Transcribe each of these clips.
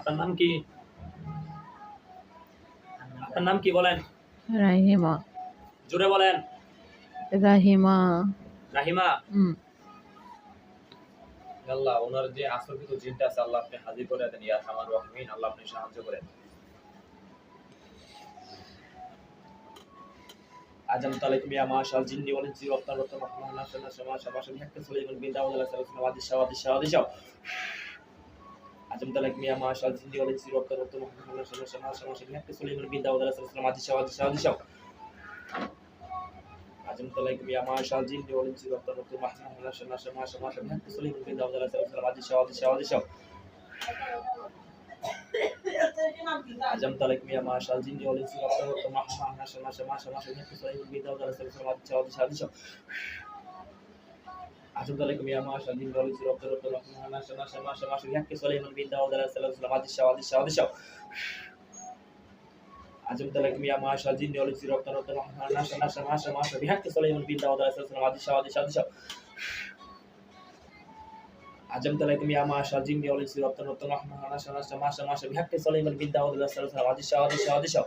আপনার নাম কি? আপনার নাম কি বলেন? রাহিমা। জোরে বলেন। রাহিমা। রাহিমা। আল্লাহ ওনার যে আসরকৃত জিনটা আছে আল্লাহ আপনি হাজির করে দেন ইয়া আরহামার রাহিমিন। আল্লাহ আপনি সাহায্য করেন। আজমত আলাইকুম ইয়া মাশাল জিন্নি ওয়াল ইনসি ওয়া তাওয়াত রহমান নাসানা সামা সামা সামা হাক্কা সুলাইমান বিন দাউদ আলাইহিস সালাম ওয়াদি শাওয়াদি শাওয়াদি শাও আজমত আলাইকুম ইয়া মাশাল জিন্নি ওয়াল ইনসি ওয়া তাওয়াত রহমান নাসানা সামা সামা সামা হাক্কা সুলাইমান বিন দাউদ আলাইহিস সালাম ওয়াদি শাওয়াদি শাওয়াদি শাও আজমত আলাইকুম ইয়া মাশাল জিন্নি ওয়াল ইনসি ওয়া তাওয়াত রহমান নাসানা সামা সামা সামা হাক্কা সুলাইমান বিন দাউদ আলাইহিস সালাম ওয়াদি শাওয়াদি শাওয়াদি শাও আজমত আলাইকুম ইয়া মাশাল জিন্নি ওয়াল ইনসি ওয়া তাওয়াত রহমান নাসানা সামা সামা সামা হাক্কা সুলাইমান বিন দাউদ আলাইহিস সালাম ওয়াদি শাওয়াদি শাওয়াদি শাও আজমত আলাইকুম ইয়া মাশাল জিন্নি ওয়াল ইনসি ওয়া তাওয়াত রহমান নাসানা সামা সামা সামা হাক্কা সুলাইমান বিন দাউদ আলাইহিস সালাম ওয়াদি শাওয়াদি শাওয়াদি শাও আজমত আলাইকুম ইয়া মাশাল জিন্নি ওয়াল ইনসি ওয়া তাওয়াত রহমান নাসানা সামা সামা সামা হাক্কা সুলাইমান বিন দাউদ আলাইহিস সালাম ওয়াদি শাওয়াদি শাওয়াদি শাও আজমত আলাইকুম ইয়া মাশাল জিন্নি ওয়াল ইনসি ওয়া তাওয়াত রহমান নাসানা সামা সামা সামা হাক্কা সুলাইমান বিন দাউদ আলাইহিস সালাম ওয়াদি শাওয়াদি শাওয়াদি শাও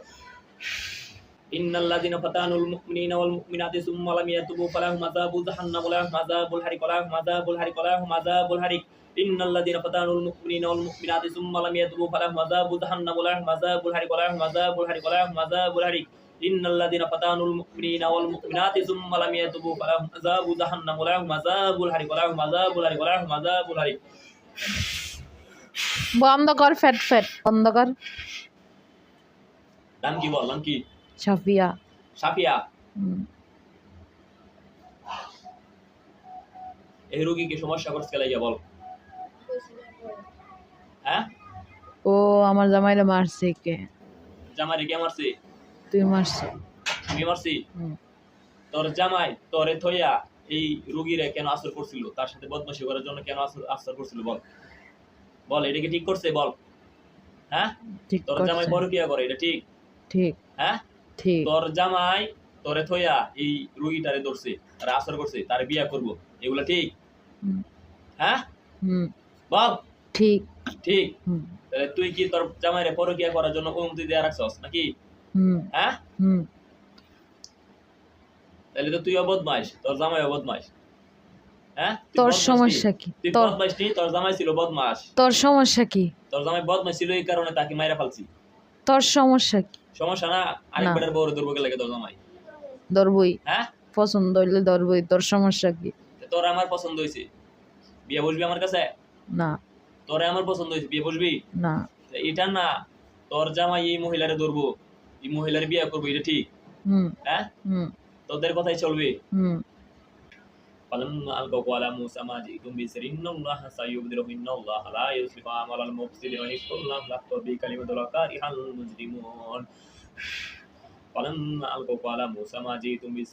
ইন্নাল্লাযিনা ফাতানুল মুমিনিনা ওয়াল মুমিনাতি সুম্মা লাম ইয়াতুবু ফালাহুম আযাবু জাহান্নাম ওয়া লাহুম আযাবুল হারিক ওয়া লাহুম আযাবুল হারিক ওয়া লাহুম আযাবুল হারিক ইন্নাল্লাযিনা ফাতানুল মুমিনিনা ওয়াল মুমিনাতি সুম্মা লাম ইয়াতুবু ফালাহুম আযাবু জাহান্নাম ওয়া লাহুম আযাবুল হারিক ওয়া লাহুম আযাবুল হারিক ওয়া লাহুম আযাবুল হারিক ইন্নাল্লাযিনা ফাতানুল মুমিনিনা ওয়াল মুমিনাতি সুম্মা লাম ইয়াতুবু ফালাহুম আযাবু জাহান্নাম ওয়া লাহুম আযাবুল হারিক ওয়া লাহুম আযাবুল হারিক ওয়া লাহুম আযাবুল হারিক বন্ধ কর, ফ্যাট ফ্যাট বন্ধ কর। নাম কি বল? নাম কি? সাফিয়া। সাফিয়া। এই রোগীকে সমস্যা করছে লাগিয়া বল। হ্যাঁ? ও আমার জামাইরে মারছে কে? জামাইরে কে মারছে? তুই মারছিস। আমি মারছি? তোর জামাই তোরে থইয়া এই রোগীরে কেন আসর করছিল? তার সাথে বদমাশি করার জন্য কেন আসর করছিল বল? বল এটা কি ঠিক করছে বল? হ্যাঁ? তোর জামাই পরকিয়া করে এটা ঠিক? ঠিক। হ্যাঁ? ঠিক। তোর জামাই তোরে থইয়া এই রোগীটারে ধরছে, তারে আসর করছে, তারে বিয়া করব। এগুলা ঠিক? হ্যাঁ? বল। ঠিক। ঠিক। তাহলে তুই কি তোর জামাইরে পরকিয়া করার জন্য অনুমতি দেয়া রাখছস নাকি? হ্যাঁ? তাহলে তো তুই বদমাইশ, তোর জামাই বদমাইশ। হ্যাঁ? তোর সমস্যা কি? তুই বদমাইশ নি, তোর জামাই ছিল বদমাশ। তোর সমস্যা কি? তোর জামাই বদমাইশ ছিল এই কারণে তাকে মাইরা ফেলছি। তোর সমস্যা কি? সমস্যা না, আরেকবারের বউরে ধরবো লাগে তোর জামাই। ধরবই। হ্যাঁ? পছন্দ হইলে ধরবই, তোর সমস্যা কি? তোর আমার পছন্দ হইছে, বিয়ে বসবি আমার কাছে? না। তোরে আমার পছন্দ হইছে, বিয়ে বসবি? না। এটা না, তোর জামাই এই মহিলারে ধরবো, এই মহিলার বিয়ে করবো, এটা ঠিক? হ্যাঁ? তোদের কথাই চলবে? فلما ألقوا على موسى ما جئتم به إن الله سيبدله إن الله لا يصلح عمل المفسدين ويحق الله الحق بكلمة الله كاره المجرمون فلما ألقوا على موسى ما جئتم به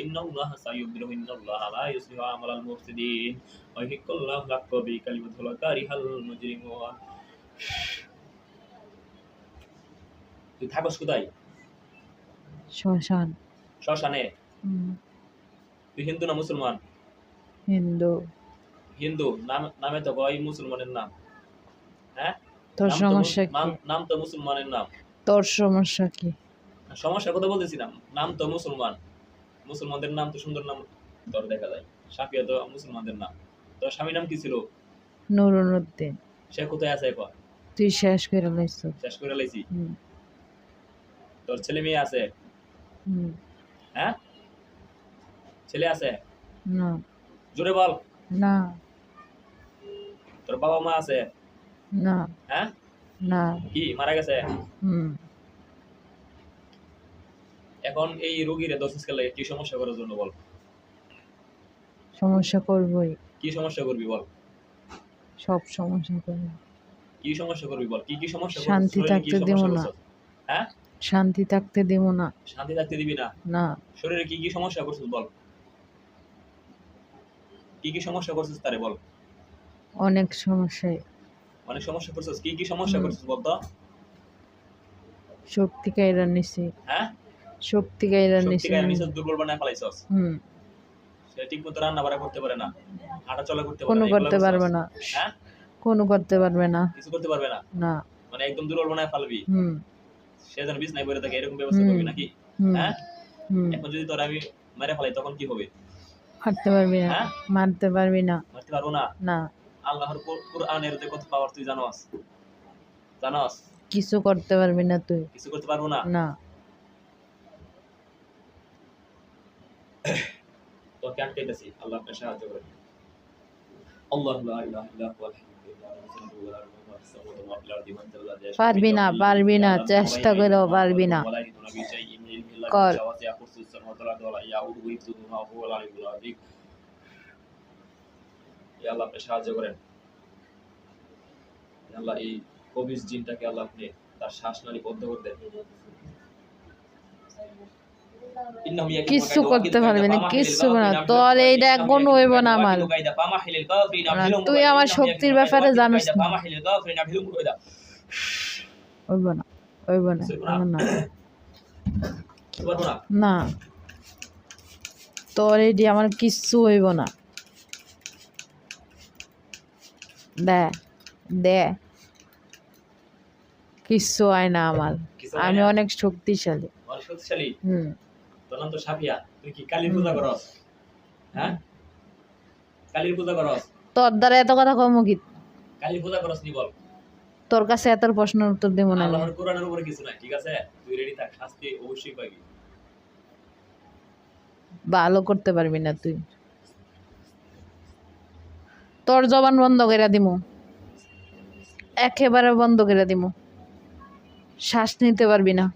إن الله سيبدله إن الله لا يصلح عمل المفسدين ويحق الله الحق بكلمة الله كاره المجرمون তুই থাকস কোথায়? শ্মশান। শ্মশানে? তুই হিন্দু না মুসলমান? হিন্দু। হিন্দু নামে তো কয় মুসলমানের নাম। হ্যাঁ? তোর সমস্যা কি? নাম তো মুসলমানের নাম। তোর সমস্যা কি? সমস্যার কথা বলতেছিলাম, নাম তো মুসলমান, মুসলমানদের নাম তো সুন্দর নাম তোর দেখা যায়। সাফিয়া তো মুসলমানদের নাম। তোর স্বামীর নাম কি ছিল? নুরুদ্দিন। সে কোথায় আছে এখন? তুই শেষ করে লাইছিস। শেষ করে লাইছি। তোর ছেলে মেয়ে আছে? হ্যাঁ? ছেলে আছে? না। জোরে বল। না। তোর বাবা মা আছে? না। হ্যাঁ? না। কি মারা গেছে? এখন এই রোগীরে দর্শকের লাগে কি সমস্যা করার জন্য বল? সমস্যা করবই। কি সমস্যা করবি বল? সব সমস্যা করব। কি সমস্যা করবি বল? কি কি সমস্যা করবি? শান্তি থাকতে দেব না। হ্যাঁ? শান্তি থাকতে দেব না। শান্তি থাকতে দিবি না? না। শরীরে কি কি সমস্যা করছিস বল? কি কি সমস্যা করছিস তারে বল? অনেক সমস্যা। অনেক সমস্যা করছিস? কি কি সমস্যা করছিস বল তো? শক্তি কাইরা নিছি। হ্যাঁ? শক্তি কাইরা নিছি। শক্তি কাইরা নিছিস, দুর্বল বানায় ফেলাইছস। সে ঠিকমতো রান্না বাড়া করতে পারে না, হাঁটা চলা করতে পারে না, কোনো করতে পারবে না। হ্যাঁ? কোনো করতে পারবে না। কিছু করতে পারবে না, না। মানে একদম দুর্বল বানায় ফেলবি, হুম সে যেন বিছনায় পড়ে থাকে এরকম ব্যবস্থা হুম করবি নাকি? হুম হ্যাঁ, হুম এখন যদি তোর আমি মেরে ফেলাই তখন কি হবে? মারতে পারবি না, হ্যাঁ, মারতে পারবি না। মারতে পারবো না। না, আল্লাহর কোরআনের যে কত পাওয়ার তুই জানোস? জানোস? কিছু করতে পারবি না তুই। কিছু করতে পারবো না। না। তোকে আটকাইতেছি, আল্লাহ আপনার সাহায্য করে। আল্লাহু লা ইলাহা ইল্লা হুয়াল হাইয়্যুল কাইয়্যুম লা ইয়ামুতু ওয়া লা ইয়াহসাবু ওয়া লা ইয়াহসাবু পারবি না, পারবি না, চেষ্টা করেও পারবি না। কর। আল্লাহ আপনি সাহায্য করেন। আল্লাহ এই কবিজ জিনটাকে আল্লাহ আপনি তার শ্বাসনালী বন্ধ করে দেন। কিচ্ছু করতে পারবি না, কিচ্ছু না। তোর এইটা কোনো হইব না আমার। তুই আমার শক্তির ব্যাপারে জানিস না। হইব না, হইব না, আমার না। না, তোর এইটি আমার কিচ্ছু হইব না। দে দে, কিচ্ছু হয় না আমার। আমি অনেক শক্তিশালী। শক্তিশালী? হুম। তোর নাম তো সাফিয়া, তুই কি কালীর পূজা করস? হ্যাঁ, কালীর পূজা করস? তোর দ্বারা এত কথা কম কি? কালীর পূজা করস নি বল? তোর কাছে এত প্রশ্নের উত্তর দেব না। আল্লাহর কোরআনের উপরে কিছু নাই, ঠিক আছে? তুই রেডি থাক, শাস্তি অবশ্যই পাবি। ভালো করতে পারবি না তুই। তোর জবান বন্ধ করে দিমু, একেবারে বন্ধ করে দিমু। শ্বাস নিতে পারবি না।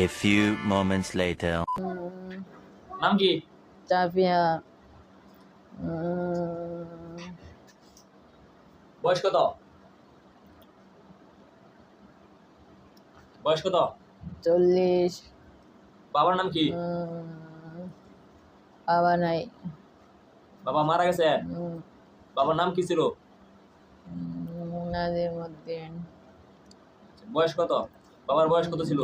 A few moments later. নাম কি? চাপিয়া। বয়স কত? বয়স কত? 40। বাবার নাম কি? বাবা নাই। বাবা মারা গেছে? বাবার নাম কি ছিল? নাজিমউদ্দিন। বয়স কত? বাবার বয়স কত ছিল?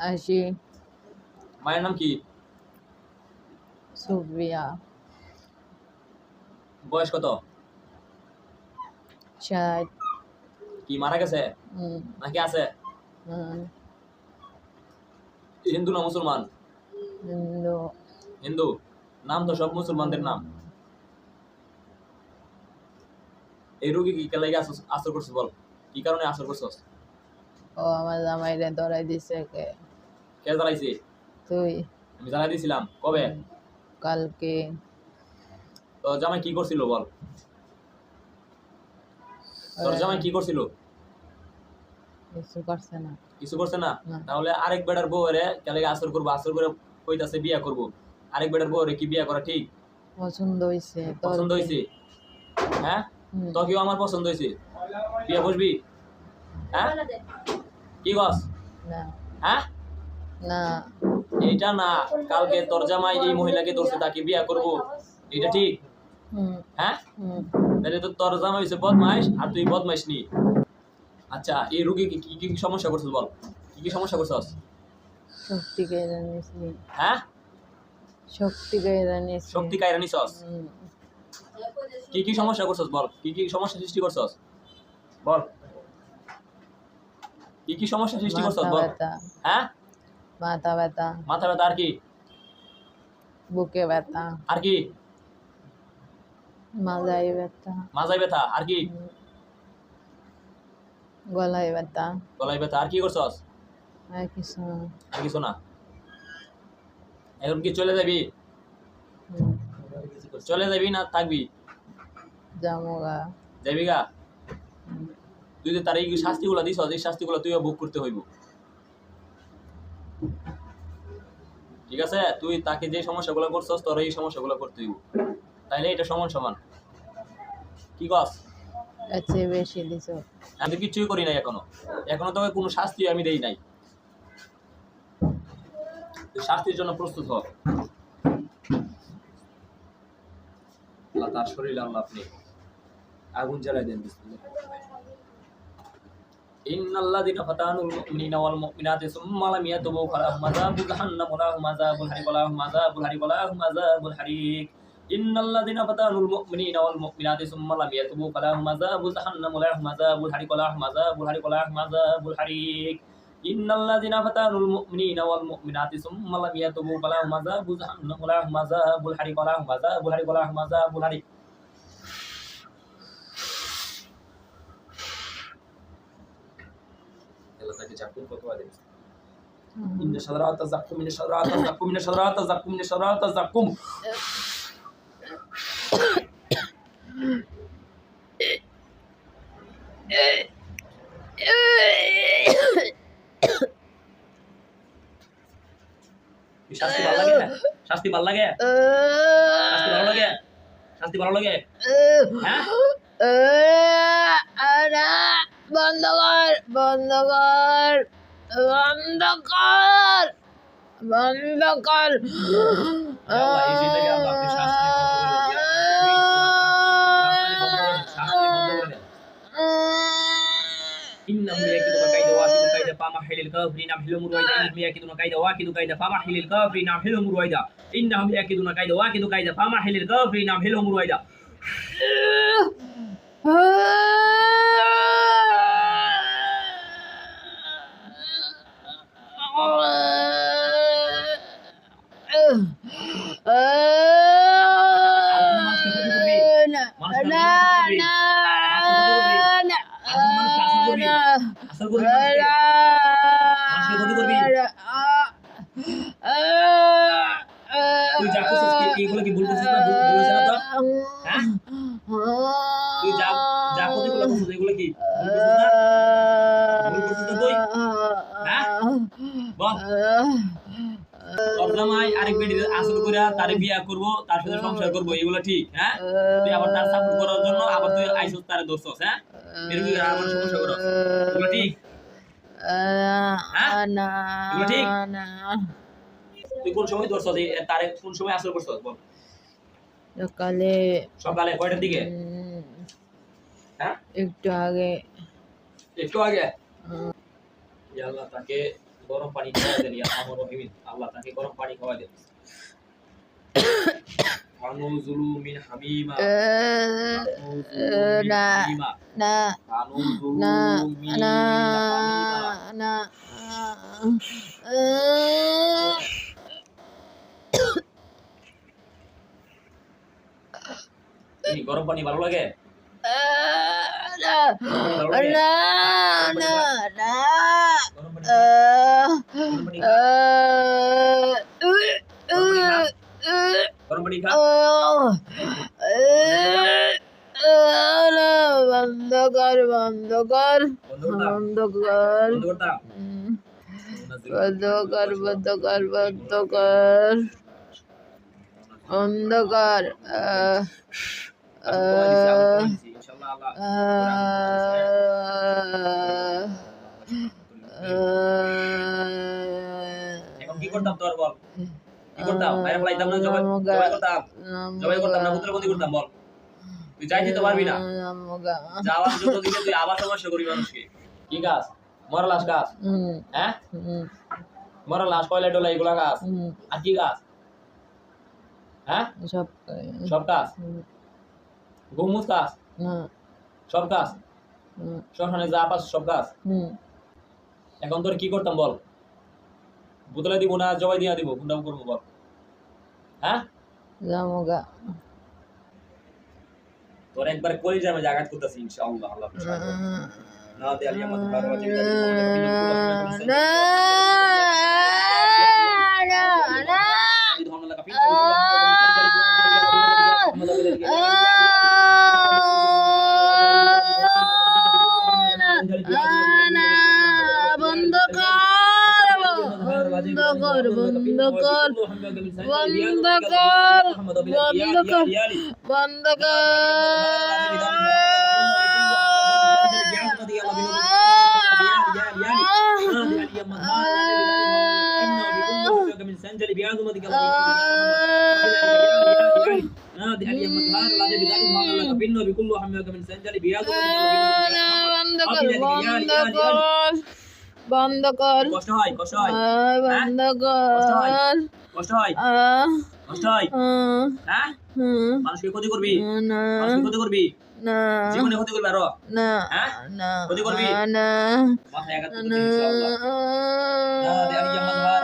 80। মায়ের নাম কি? সুফিয়া। বয়স কত? 60। কি মারা গেছে নাকি আছে? হিন্দু না মুসলমান? হিন্দু। হিন্দু। নাম তো সব মুসলমানদের নাম। এই রোগী কি কেলাই আসর করছিস বল? কি কারণে আসর করছিস? ও আমার জামাইরে ধরাই দিছে। কে জ্বালাইছে? তুই। আমি জ্বালাই দিয়েছিলাম। কবে? কালকে। তো জামাই কি করছিল বল? তোর জামাই কি করছিল? কিছু করছে না। কিছু করছে না? তাহলে আরেক বেটার বউরে কেলাই আসর করবো, আসর করে কইতাছে বিয়া করবো। আরেক বেটার বউরে কি বিয়া করা ঠিক? পছন্দ হইছে। পছন্দ হইছে? হ্যাঁ, তোকেও আমার পছন্দ হইছে। বিয়া বসবি? হ্যাঁ, কি কস? না। হ্যাঁ, না। এইটা না, কালকে তোর জামাই এই মহিলাকে ধরছে, তাকে বিয়া করব, এটা ঠিক? হ্যাঁ, তাহলে তো তোর জামাই হইছে বদমাইশ আর তুই বদমাইশ নি। আচ্ছা, এই রোগীকে কি কি সমস্যা করছিস বল? কি কি সমস্যা করছস? শক্তি কাইরা নিছি। হ্যাঁ, শক্তি কাইরা নিছি। শক্তি কাইরা নিছস? কি কি সমস্যা করছস বল? কি কি সমস্যা সৃষ্টি করছস বল? কি কি সমস্যা সৃষ্টি করছস বল? হ্যাঁ, মাথা ব্যথা। মাথা ব্যথা আর কি? বুকে ব্যথা। আর কি? মাজায় ব্যথা। মাজায় ব্যথা আর কি? গলায় ব্যথা। গলায় ব্যথা আর কি করছস? আর কিছু না। আর কিছু না। এখন কি চলে যাবি? চলে যাবি না থাকবি? জামুগা। যাবি গা? তুই যে তার এই শাস্তিগুলো দিছস, এই শাস্তিগুলো তুইও ভোগ করতে হইব, ঠিক আছে? তুই তাকে যে সমস্যাগুলো করছস তোর এই সমস্যাগুলো করতে হইব, তাইলে এটা সমান সমান। কি কস? আচ্ছা, বেশি দিছ। আমি তো কিছুই করি নাই এখনো, এখনো তোকে কোনো শাস্তি আমি দেই নাই। তুই শাস্তির জন্য প্রস্তুত হ। আল্লাহ তার শরীরে আল্লাহ আপনি আগুন জ্বালাই দেন। বিসমিল্লাহ। ইন্নাল্লাযিনা ফাতানুল মুমিনিনা ওয়াল মুমিনাতি সুম্মা লাম ইয়াতুবু ফালাহুম আযাবু জাহান্নাম ওয়া লাহুম আযাবুল হারিক ওয়া লাহুম আযাবুল হারিক ওয়া লাহুম আযাবুল হারিক ইন্নাল্লাযিনা ফাতানুল মুমিনিনা ওয়াল মুমিনাতি সুম্মা লাম ইয়াতুবু ফালাহুম আযাবু জাহান্নাম ওয়া লাহুম আযাবুল হারিক ওয়া লাহুম আযাবুল হারিক ওয়া লাহুম আযাবুল হারিক ইন্নাল্লাযিনা ফাতানুল মুমিনিনা ওয়াল মুমিনাতি সুম্মা লাম ইয়াতুবু ফালাহুম আযাবু জাহান্নাম ওয়া লাহুম আযাবুল হারিক ওয়া লাহুম আযাবুল হারিক ওয়া লাহুম আযাবুল হারিক আল্লাহ তাকে জাকুম ফতোয়া দেন ইন্না শাজারাতা যাক্কুম ইন্না শাজারাতা যাক্কুম ইন্না শাজারাতা যাক্কুম ইন্না শাজারাতা যাক্কুম শাস্তি ভালো লাগে শাস্তি ভালো লাগে শাস্তি ভালো লাগে শাস্তি ভালো লাগে হ্যাঁ বন্ধ কর বন্ধ কর বন্ধ কর বন্ধ কর আল্লাহ এই জিন্দেগি আল্লাহ আপনি শাস্তি إنهم يكيدون كيدا واكيد كيدا فمهل الكافرين أمهلهم رويدا إنهم يكيدون كيدا واكيد كيدا فمهل الكافرين أمهلهم رويدا إنهم يكيدون كيدا واكيد كيدا فمهل الكافرين أمهلهم رويدا তুই যা করছিস কি এগুলো কি ভুল করছিস না ভুল বলেছিস না তো হ্যাঁ তুই যা যা কতগুলো করছিস এগুলো কি ভুল করছিস না ভুল করছিস না তুই হ্যাঁ বল অবজামাই আরেক বেডির আসল কইরা তারে বিয়া করব তার সাথে সংসার করব এগুলো ঠিক হ্যাঁ তুই আবার তার সাপোর্ট করার জন্য আবার তুই আইছস তারে দোষছস হ্যাঁ এরকম আবার সমস্যা করছ এগুলো ঠিক না এগুলো ঠিক না তুই কোন সময় দোষছস তারে কোন সময় আসল করছস বল সকালে সকালে কয়টার দিকে হ্যাঁ একটু আগে ইয়া আল্লাহ তাকে গরম পানি খাওয়া দেন ইয়া আমর রহিমিন আল্লাহ তাকে গরম পানি খাওয়া দেন ফানুজুলু মিন হামিমা না না ফানুজুলু না মিন না হামিমা না এই গরম পানি ভালো লাগে না না না না গরম পানি গরম পানি খা বন্ধ কর বন্ধ কর বন্ধ কর বন্ধ করতা বন্ধ কর বন্ধ কর বন্ধ কর বন্ধ কর ইনশাআল্লাহ এখন কি করতাম তোর বল কি করতাম বাইরে ফলাইতাম না জবাই করতাম না পুত্র বন্দি করতাম বল তুই যাই যেতে পারবি না যাওয়ার জন্য দিলে তুই আবার সমস্যা করবি মানুষকে কি গাছ মরা লাশ গাছ হ্যাঁ মরা লাশ কয়লা ডলা এগুলা গাছ আর কি গাছ হ্যাঁ সব গাছ গোমুস গাছ সব গাছ শ্মশানে যা পাস সব গাছ এখন তোর কি করতাম বল বোতলে দিব না জবাই দিয়া দিব কোনটা করবো বল হ্যাঁ তোর একবার কলি যাবে জাগাত করতেছি ইনশাআল্লাহ আল্লাহ না দে আলিয়া মত বারবাতি না না না বন্ধ কর বন্ধ কর বন্ধ কর বন্ধ কর বন্ধ কর বন্ধ বন্ধ কর কষ্ট হয় বন্ধ কর কষ্ট হয় কষ্ট হয় হ্যাঁ মানুষকে ক্ষতি করবি না মানুষকে ক্ষতি করবি না জীবনে ক্ষতি করবি আরো না হ্যাঁ না ক্ষতি করবি না মাথায় আঘাত করতে ইনশাআল্লাহ না দে আর ইয়াম মাযহার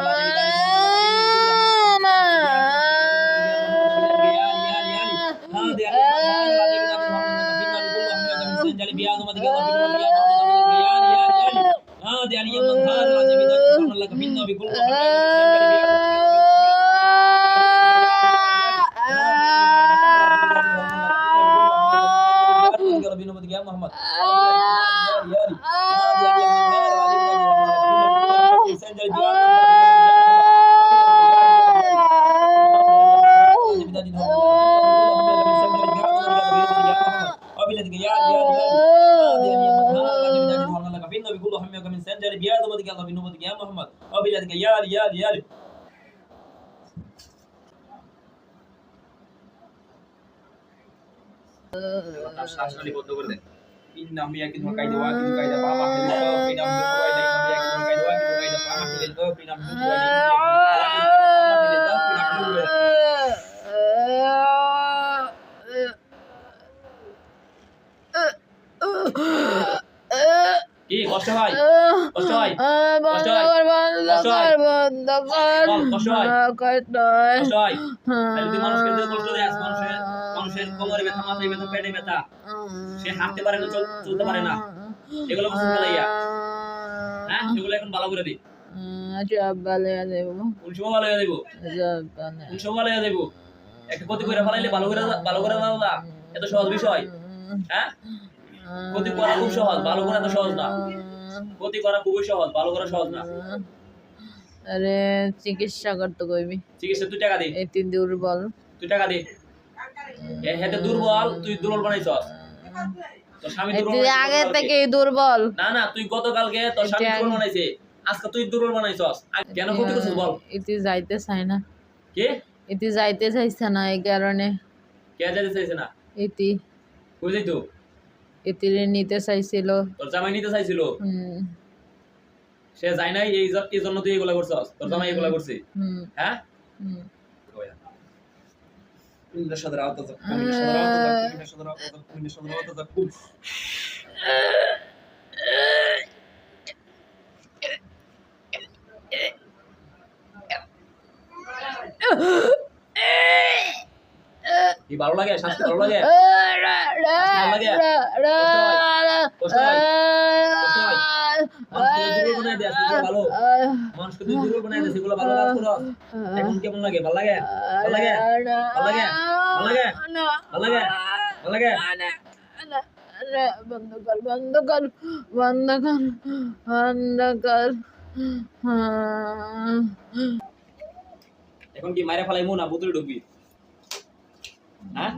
লাজিবি দারি বন্ধ করে দেন إنهم يكيدون كيدا وأكيد كيدا فما حل الكافرين هم بالقواعد إنهم يكيدون كيدا وأكيد كيدا فما حل الكافرين هم কি কষ্ট হয় কষ্ট হয় কষ্ট হয় কষ্ট হয় কষ্ট হয় কষ্ট হয় যদি মানুষকে কষ্ট দেয় মানুষের কোমরে ব্যথা মাথায় ব্যথা পেটে ব্যথা সে হাঁটতে পারে না চলতে পারে না এগুলো বুঝতে লাইয়া হ্যাঁ এগুলো এখন ভালো করে দিই সব ভালো হয়ে দেব কোন সময় ভালো হয়ে দেব কোন সময় ভালো হয়ে দেব একটা ক্ষতি করে ফেলাইলে ভালো করে দাও না এত সহজ বিষয় হ্যাঁ ক্ষতি করা খুব সহজ ভালো করা তো সহজ না ক্ষতি করা খুবই সহজ ভালো করা সহজ না আরে চিকিৎসা করতে কইবি চিকিৎসা তুই টাকা দে এতে দুর্বল তুই টাকা দে হেতে দুর্বল তুই দুর্বল বানাইছস তোর স্বামী দুর্বল এতে আগে থেকে দুর্বল না না তুই গতকালকে তোর স্বামী দুর্বল বানাইছে আজকে তুই দুর্বল বানাইছস কেন ক্ষতি করছিস বল এতে যাইতে চাই না কে এতে যাইতে চাইছে না এই কারণে কে যাইতে চাইছে না এতে কই যাইতো এতে নিতে চাইছিল তোর জামাই নিতে চাইছিল সে যায় নাই এই জন্য তুই এগুলা করছস তোর জামাই এগুলা করছে হ্যাঁ কুমিল্লার সদর আওতাজ কুমিল্লার সদর আওতাজ কি ভালো লাগে শাস্তি ভালো লাগে ভালো লাগে কষ্ট হয় কষ্ট হয় দুর্বল বানাই দেয় ভালো মানুষকে দুর্বল বানাই দেয় সেগুলো ভালো কাজ করো এখন কেমন লাগে ভালো লাগে ভালো লাগে ভালো লাগে ভালো লাগে ভালো লাগে ভালো লাগে বন্ধ কর বন্ধ কর বন্ধ কর বন্ধ কর এখন কি মাইরা ফেলাইমু না বুতলে ঢুকবি হ্যাঁ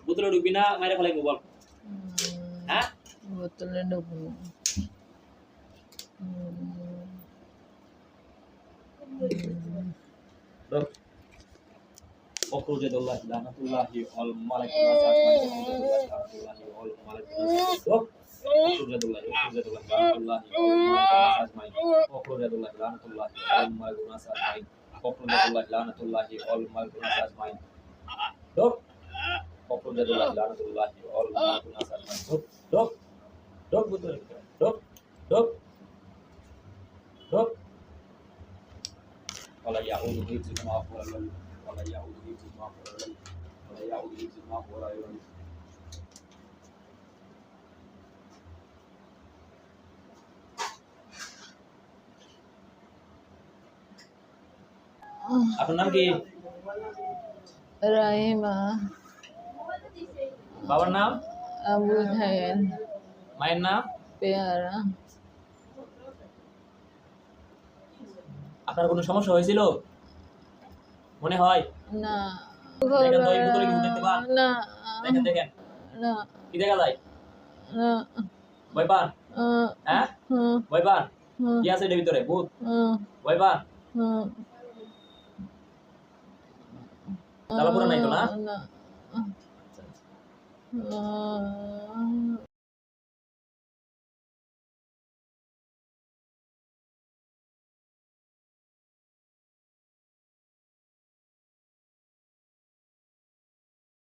বুতলে ঢুকবি না মাইরা ফেলাইমু বল হ্যাঁ বুতলে ঢুকবো أخرج الله لعنة الله والملائكة أخرج الله لعنة الله أخرج الله لعنة الله والملائكة أجمعين أخرج الله لعنة الله والملائكة أجمعين أخرج الله لعنة الله والملائكة أجمعين ولا يعود حفظهما ولا يعود حفظهما ولا يعود حفظهما ولا يعود আপনার নাম কি রাহিমা বাবার নাম আবু খায়ের মায়ের নাম পেয়ারা আপনার কোনো সমস্যা হয়েছিল মনে হয় না দেখেন তো এই বোতলে কি দেখতে পান না দেখেন দেখেন না কি দেখা যায় না ভয় পান হ্যাঁ ভয় পান কি আছে এর ভিতরে ভূত ভয় পান তালা পুরা নাই তো না না